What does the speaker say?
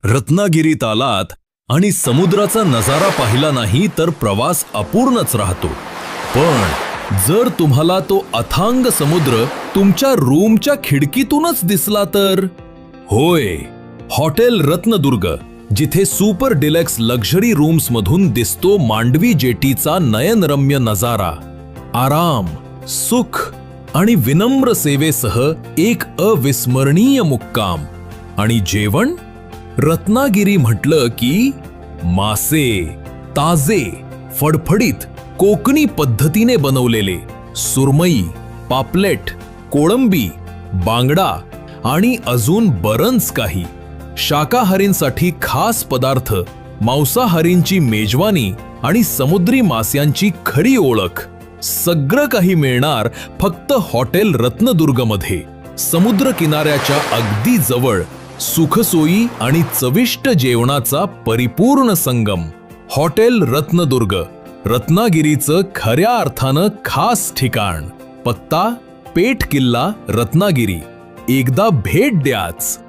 रत्नागिरीत आलात आणि समुद्राचा नजारा पाहिला नाही तर प्रवास अपूर्णच राहतो। पण जर तुम्हाला तो अथांग समुद्र तुमच्या रूमच्या खिडकीतूनच दिसला तर? होय, हॉटेल रत्नदुर्ग, जिथे सुपर डिलक्स लक्झरी रूम्स मधून दिसतो मांडवी जेटीचा नयनरम्य नजारा। आराम, सुख आणि विनम्र सेवेसह एक अविस्मरणीय मुक्काम। आणि जेवण? रत्नागिरी म्हटलं की मासे, ताजे, फडफडीत, कोकणी पद्धतीने बनवलेले, सुरमई, पापलेट, कोळंबी, बांगडा आणि अजून बरंच काही। शाकाहारींसाठी खास पदार्थ, मांसाहारींची मेजवानी आणि समुद्री मास्यांची खरी ओळख, सगळं काही मिळणार फक्त हॉटेल रत्नदुर्गमध्ये। समुद्र किनाऱ्याच्या अगदी जवळ सुखसोयी आणि चविष्ट जेवणाचा परिपूर्ण संगम। हॉटेल रत्नदुर्ग, रत्नागिरीचं खऱ्या अर्थानं खास ठिकाण। पत्ता पेठ किल्ला, रत्नागिरी। एकदा भेट द्याच।